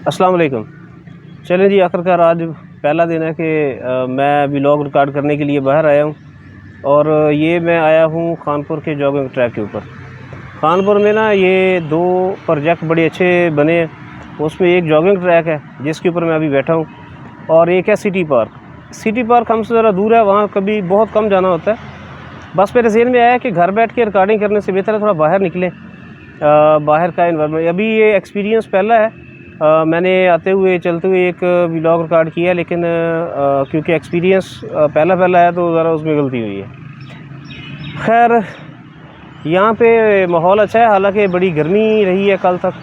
अस्सलाम वालेकुम। चलें जी, आखिरकार आज पहला दिन है कि मैं व्लॉग रिकॉर्ड करने के लिए बाहर आया हूँ। और ये मैं आया हूँ खानपुर के जॉगिंग ट्रैक के ऊपर। खानपुर में ना ये दो प्रोजेक्ट बड़े अच्छे बने हैं। उसमें एक जॉगिंग ट्रैक है जिसके ऊपर मैं अभी बैठा हूँ, और एक है सिटी पार्क। सिटी पार्क हमसे ज़रा दूर है, वहाँ कभी बहुत कम जाना होता है। बस मेरे ज़हन में आया कि घर बैठ के रिकॉर्डिंग करने से बेहतर है थोड़ा बाहर निकलें, बाहर का इन्वायरमेंट। अभी ये एक्सपीरियंस पहला है। मैंने आते हुए चलते हुए एक व्लॉग रिकॉर्ड किया, लेकिन क्योंकि एक्सपीरियंस पहला है तो ज़रा उसमें गलती हुई है। खैर, यहाँ पे माहौल अच्छा है, हालांकि बड़ी गर्मी रही है कल तक।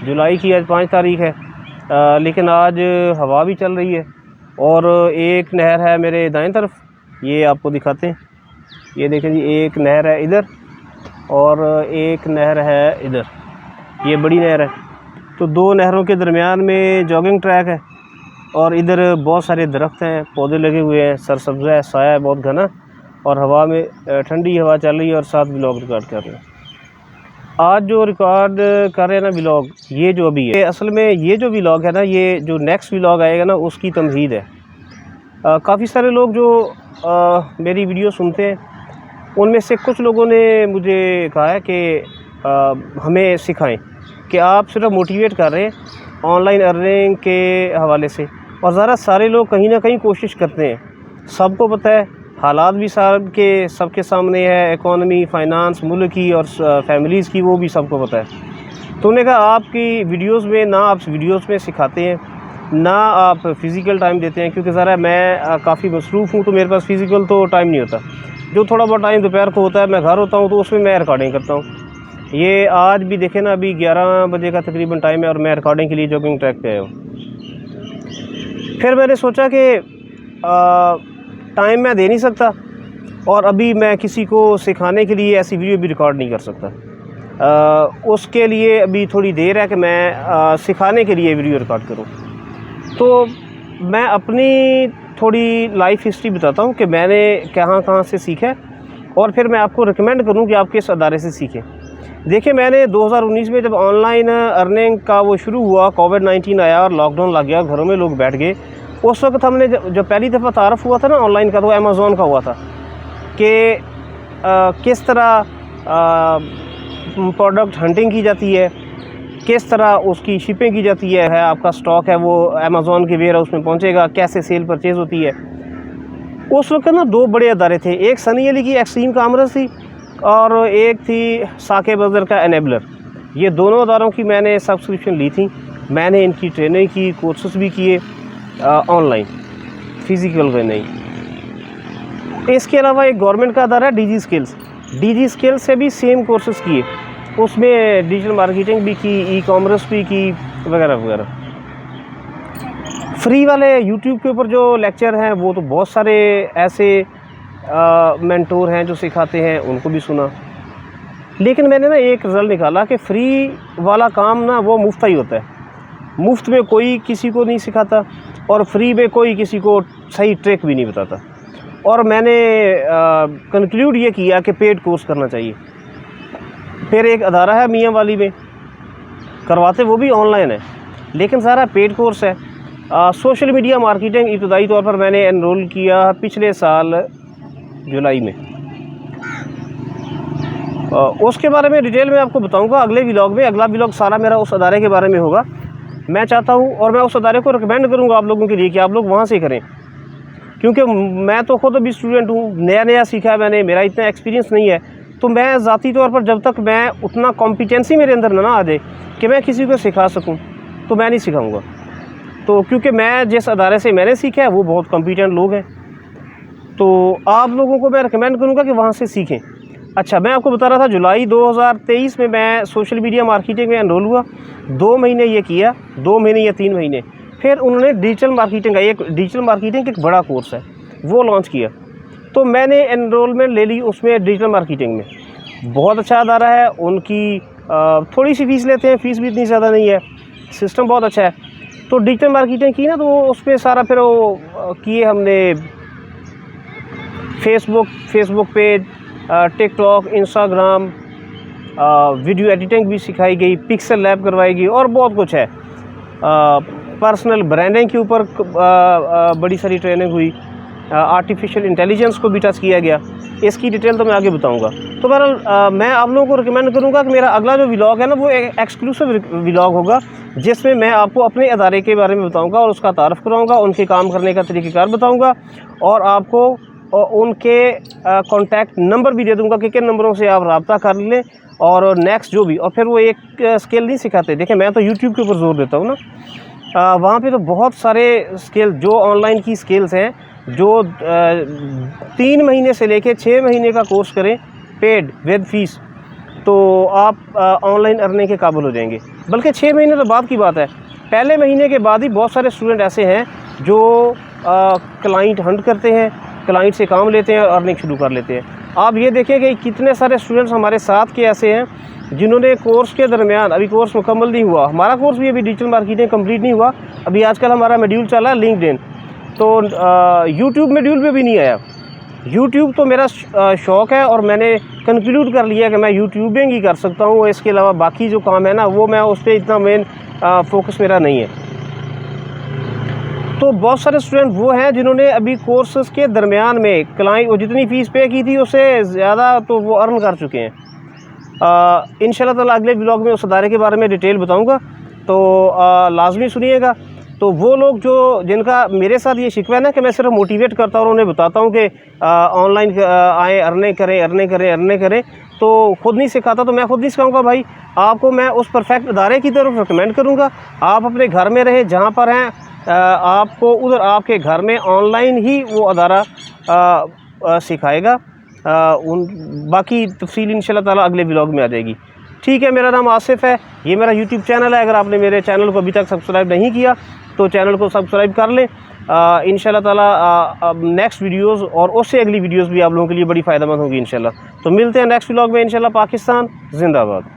जुलाई की आज 5 तारीख है, लेकिन आज हवा भी चल रही है। और एक नहर है मेरे दाएं तरफ, ये आपको दिखाते हैं। ये देखें जी, एक नहर है इधर और एक नहर है इधर, ये बड़ी नहर है। तो दो नहरों के दरमियान में जॉगिंग ट्रैक है, और इधर बहुत सारे दरख्त हैं, पौधे लगे हुए हैं, सरसब्ज़ है, साया है बहुत घना, और हवा में ठंडी हवा चल रही है, और साथ व्लॉग रिकॉर्ड कर रहे हैं। आज जो रिकॉर्ड कर रहे हैं ना व्लॉग, ये जो अभी है, असल में ये जो व्लॉग है ना, ये जो नेक्स्ट व्लॉग आएगा ना, उसकी तमहीद है। काफ़ी सारे लोग जो मेरी वीडियो सुनते हैं, उनमें से कुछ लोगों ने मुझे कहा है कि हमें सिखाएं, कि आप सिर्फ मोटिवेट कर रहे हैं ऑनलाइन अर्निंग के हवाले से, और ज़रा सारे लोग कहीं ना कहीं कोशिश करते हैं। सबको पता है, हालात भी सबके सामने है, इकोनॉमी, फाइनेंस मुल्क की और फैमिलीज़ की, वो भी सबको पता है। तो उन्होंने कहा आपकी वीडियोस में ना आप वीडियोस में सिखाते हैं, ना आप फ़िज़िकल टाइम देते हैं, क्योंकि ज़रा मैं काफ़ी मसरूफ़ हूँ, तो मेरे पास फ़िज़िकल तो टाइम नहीं होता। जो थोड़ा बहुत टाइम दोपहर को होता है, मैं घर होता हूँ, तो उसमें मैं रिकॉर्डिंग करता हूँ। ये आज भी देखें ना, अभी 11 बजे का तकरीबन टाइम है, और मैं रिकॉर्डिंग के लिए जॉगिंग ट्रैक पे आया हूँ। फिर मैंने सोचा कि टाइम मैं दे नहीं सकता, और अभी मैं किसी को सिखाने के लिए ऐसी वीडियो भी रिकॉर्ड नहीं कर सकता। उसके लिए अभी थोड़ी देर है कि मैं सिखाने के लिए वीडियो रिकॉर्ड करूँ। तो मैं अपनी थोड़ी लाइफ हिस्ट्री बताता हूँ कि मैंने कहाँ से सीखा है, और फिर मैं आपको रिकमेंड करूँ कि आप किस अदारे से सीखें। देखिए, मैंने 2019 में जब ऑनलाइन अर्निंग का वो शुरू हुआ, कोविड-19 आया और लॉकडाउन लग गया, घरों में लोग बैठ गए। उस वक्त हमने जब पहली दफ़ा तारफ़ हुआ था ना ऑनलाइन का, तो अमेज़ॉन का हुआ था कि किस तरह प्रोडक्ट हंटिंग की जाती है, किस तरह उसकी शिपिंग की जाती है, आपका स्टॉक है वो अमेज़ॉन के वेयर हाउस में पहुँचेगा, कैसे सेल परचेज़ होती है। उस वक्त ना दो बड़े अदारे थे, एक सनी अली की एक्सट्रीम कॉमर्स थी, और एक थी साके बजर का एनेबलर। ये दोनों अदारों की मैंने सब्सक्रिप्शन ली थी। मैंने इनकी ट्रेनिंग की, कोर्सेज़ भी किए ऑनलाइन, फ़िज़िकल में नहीं। इसके अलावा एक गवर्नमेंट का अदारा है डीजी स्किल्स से भी सेम कोर्सेज़ किए, उसमें डिजिटल मार्केटिंग भी की, ई कॉमर्स भी की, वगैरह वगैरह। फ्री वाले यूट्यूब के ऊपर जो लेक्चर हैं, वो तो बहुत सारे ऐसे मेंटोर हैं जो सिखाते हैं, उनको भी सुना। लेकिन मैंने ना एक रिज़ल्ट निकाला कि फ्री वाला काम ना वो मुफ्त ही होता है। मुफ्त में कोई किसी को नहीं सिखाता, और फ्री में कोई किसी को सही ट्रिक भी नहीं बताता। और मैंने कंक्लूड ये किया कि पेड कोर्स करना चाहिए। फिर एक अदारा है मियाँ वाली में, करवाते वो भी ऑनलाइन है, लेकिन सारा पेड कोर्स है। सोशल मीडिया मार्केटिंग इब्तदाई तौर पर मैंने एनरोल किया पिछले साल जुलाई में। उसके बारे में डिटेल में आपको बताऊंगा अगले व्लॉग में। अगला व्लॉग सारा मेरा उस अदारे के बारे में होगा। मैं चाहता हूं, और मैं उस अदारे को रिकमेंड करूंगा आप लोगों के लिए कि आप लोग वहां से करें, क्योंकि मैं तो खुद अभी स्टूडेंट हूं, नया सीखा है मैंने, मेरा इतना एक्सपीरियंस नहीं है। तो मैं ज़ाती तौर पर जब तक मैं उतना कॉम्पिटेंसी मेरे अंदर ना आ जाए कि मैं किसी को सिखा सकूँ, तो मैं नहीं सिखाऊँगा। तो क्योंकि मैं जिस अदारे से मैंने सीखा है वो बहुत कॉम्पिटेंट लोग हैं, तो आप लोगों को मैं रिकमेंड करूँगा कि वहाँ से सीखें। अच्छा, मैं आपको बता रहा था, जुलाई 2023 में मैं सोशल मीडिया मार्केटिंग में एनरोल हुआ। 2 महीने ये किया, 2 महीने या 3 महीने। फिर उन्होंने डिजिटल मार्केटिंग एक बड़ा कोर्स है, वो लॉन्च किया। तो मैंने एनरोलमेंट ले ली उसमें, डिजिटल मार्केटिंग में। बहुत अच्छा अदारा है, उनकी थोड़ी सी फ़ीस लेते हैं, फ़ीस भी इतनी ज़्यादा नहीं है, सिस्टम बहुत अच्छा है। तो डिजिटल मार्केटिंग की ना, तो उसमें सारा फिर वो किए हमने, Facebook page, TikTok, Instagram, video editing भी सिखाई गई, पिक्सल लैब करवाई गई, और बहुत कुछ है। पर्सनल ब्रांडिंग के ऊपर बड़ी सारी ट्रेनिंग हुई, आर्टिफिशियल इंटेलिजेंस को भी टच किया गया। इसकी डिटेल तो मैं आगे बताऊंगा। तो बहरहाल मैं आप लोगों को रिकमेंड करूंगा कि मेरा अगला जो व्लॉग है ना वो एक एक्सक्लूसिव व्लॉग होगा, जिसमें मैं आपको अपने अदारे के बारे में बताऊंगा और उसका तारफ़ कराऊंगा, उनके काम करने का तरीक़ेकार बताऊंगा और आपको उनके कॉन्टैक्ट नंबर भी दे दूंगा कि किन नंबरों से आप रब्ता कर लें और नेक्स्ट जो भी। और फिर वो एक स्किल नहीं सिखाते, देखिए मैं तो यूट्यूब के ऊपर जोर देता हूँ ना, वहाँ पे तो बहुत सारे स्किल जो ऑनलाइन की स्किल्स हैं, जो 3 महीने से लेके 6 महीने का कोर्स करें पेड विद फीस, तो आप ऑनलाइन अर्निंग के काबिल हो जाएंगे। बल्कि 6 महीने तो बाद की बात है, पहले महीने के बाद ही बहुत सारे स्टूडेंट ऐसे हैं जो क्लाइंट हंट करते हैं, क्लाइंट से काम लेते हैं और अर्निंग शुरू कर लेते हैं। आप ये देखें कि कितने सारे स्टूडेंट्स हमारे साथ के ऐसे हैं जिन्होंने कोर्स के दरमियान, अभी कोर्स मुकम्मल नहीं हुआ, हमारा कोर्स भी अभी डिजिटल मार्केटिंग कंप्लीट नहीं हुआ, अभी आजकल हमारा मॉड्यूल चला है लिंक्डइन, तो यूट्यूब मॉड्यूल पे भी नहीं आया। यूट्यूब तो मेरा शौक़ है और मैंने कंक्लूड कर लिया कि मैं यूट्यूबिंग ही कर सकता हूँ, इसके अलावा बाकी जो काम है ना वो मैं उस पर इतना मेन फोकस मेरा नहीं है। तो बहुत सारे स्टूडेंट वो हैं जिन्होंने अभी कोर्सेज़ के दरमियान में क्लाइंट वो जितनी फ़ीस पे की थी उससे ज़्यादा तो वो अर्न कर चुके हैं। इंशाल्लाह ताला अगले व्लॉग में उस अदारे के बारे में डिटेल बताऊंगा, तो लाजमी सुनिएगा। तो वो लोग जो जिनका मेरे साथ ये शिकवा है ना कि मैं सिर्फ मोटिवेट करता हूँ और उन्हें बताता हूँ कि ऑनलाइन आए, अर्निंग करें, तो ख़ुद नहीं सिखाता, तो मैं ख़ुद नहीं सिखाऊंगा भाई आपको। मैं उस परफेक्ट अदारे की तरफ रिकमेंड करूँगा। आप अपने घर में रहें, जहाँ पर हैं आपको उधर आपके घर में ऑनलाइन ही वो अदारा सिखाएगा। बाकी तफसील इंशाल्लाह ताला अगले व्लॉग में आ जाएगी। ठीक है, मेरा नाम आसिफ है, ये मेरा यूट्यूब चैनल है। अगर आपने मेरे चैनल को अभी तक सब्सक्राइब नहीं किया तो चैनल को सब्सक्राइब कर लें। इंशाल्लाह ताला नेक्स्ट वीडियोस और उससे अगली वीडियोस भी आप लोगों के लिए बड़ी फ़ायदेमंद होगी इंशाल्लाह। तो मिलते हैं नेक्स्ट व्लॉग में इंशाल्लाह। पाकिस्तान जिंदाबाद।